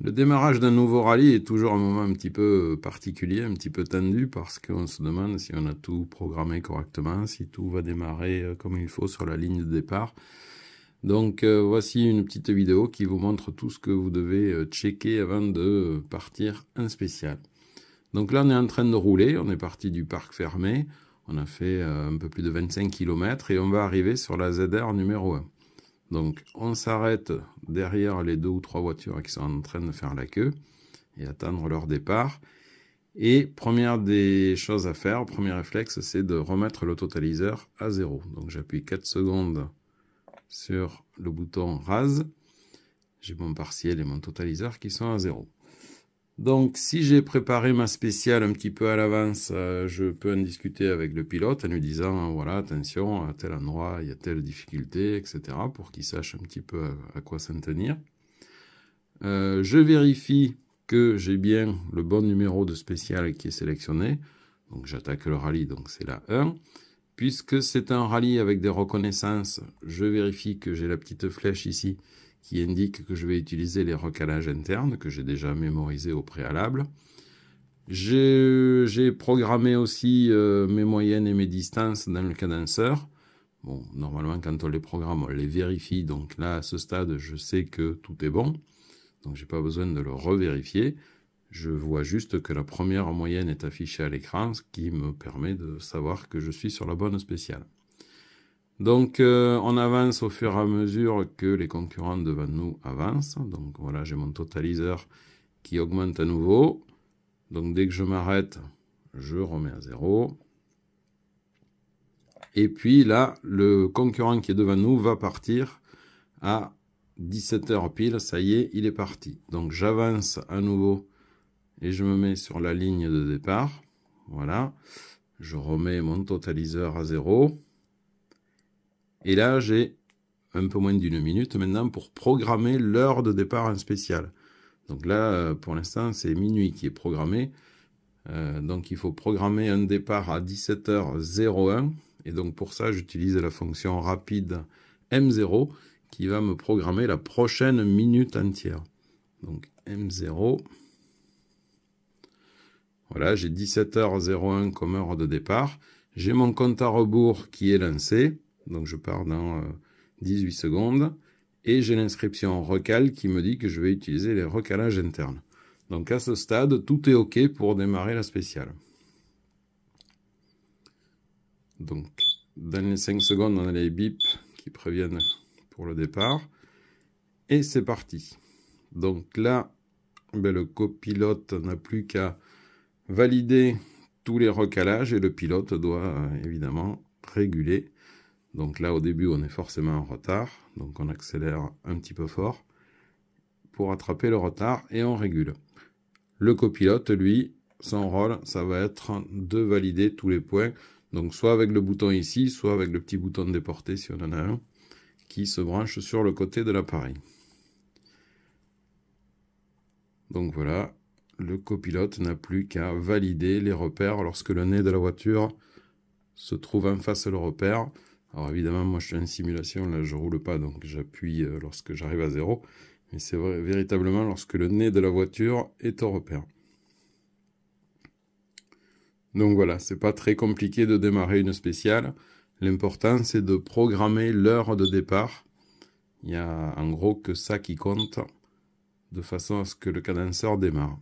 Le démarrage d'un nouveau rallye est toujours un moment un petit peu particulier, un petit peu tendu, parce qu'on se demande si on a tout programmé correctement, si tout va démarrer comme il faut sur la ligne de départ. Donc voici une petite vidéo qui vous montre tout ce que vous devez checker avant de partir en spécial. Donc là on est en train de rouler, on est parti du parc fermé, on a fait un peu plus de 25 km et on va arriver sur la ZR numéro 1. Donc on s'arrête derrière les 2 ou 3 voitures qui sont en train de faire la queue et attendre leur départ. Et première des choses à faire, premier réflexe, c'est de remettre le totaliseur à 0. Donc j'appuie 4 secondes sur le bouton rase. J'ai mon partiel et mon totaliseur qui sont à 0. Donc si j'ai préparé ma spéciale un petit peu à l'avance, je peux en discuter avec le pilote en lui disant voilà, attention, à tel endroit il y a telle difficulté, etc. pour qu'il sache un petit peu à quoi s'en tenir. Je vérifie que j'ai bien le bon numéro de spéciale qui est sélectionné. Donc j'attaque le rallye, donc c'est la 1. Puisque c'est un rallye avec des reconnaissances, je vérifie que j'ai la petite flèche ici qui indique que je vais utiliser les recalages internes que j'ai déjà mémorisés au préalable. J'ai programmé aussi mes moyennes et mes distances dans le cadenceur. Bon, normalement, quand on les programme, on les vérifie. Donc là, à ce stade, je sais que tout est bon. Donc, je n'ai pas besoin de le revérifier. Je vois juste que la première moyenne est affichée à l'écran, ce qui me permet de savoir que je suis sur la bonne spéciale. Donc, on avance au fur et à mesure que les concurrents devant nous avancent. Donc, voilà, j'ai mon totaliseur qui augmente à nouveau. Donc, dès que je m'arrête, je remets à 0. Et puis là, le concurrent qui est devant nous va partir à 17h pile. Ça y est, il est parti. Donc, j'avance à nouveau et je me mets sur la ligne de départ. Voilà. Je remets mon totaliseur à 0. Et là, j'ai un peu moins d'1 minute maintenant pour programmer l'heure de départ en spécial. Donc là, pour l'instant, c'est minuit qui est programmé. Donc il faut programmer un départ à 17h01. Et donc pour ça, j'utilise la fonction rapide M0 qui va me programmer la prochaine minute entière. Donc M0. Voilà, j'ai 17h01 comme heure de départ. J'ai mon compte à rebours qui est lancé. Donc je pars dans 18 secondes. Et j'ai l'inscription recal qui me dit que je vais utiliser les recalages internes. Donc à ce stade, tout est OK pour démarrer la spéciale. Donc dans les 5 secondes, on a les bips qui préviennent pour le départ. Et c'est parti. Donc là, le copilote n'a plus qu'à valider tous les recalages et le pilote doit évidemment réguler. Donc là, au début, on est forcément en retard. Donc on accélère un petit peu fort pour attraper le retard et on régule. Le copilote, lui, son rôle, ça va être de valider tous les points. Donc soit avec le bouton ici, soit avec le petit bouton de déporter, si on en a un, qui se branche sur le côté de l'appareil. Donc voilà, le copilote n'a plus qu'à valider les repères lorsque le nez de la voiture se trouve en face de le repère. Alors évidemment, moi je suis en simulation, là je roule pas, donc j'appuie lorsque j'arrive à 0. Mais c'est véritablement lorsque le nez de la voiture est au repère. Donc voilà, c'est pas très compliqué de démarrer une spéciale. L'important c'est de programmer l'heure de départ. Il n'y a en gros que ça qui compte, de façon à ce que le cadenceur démarre.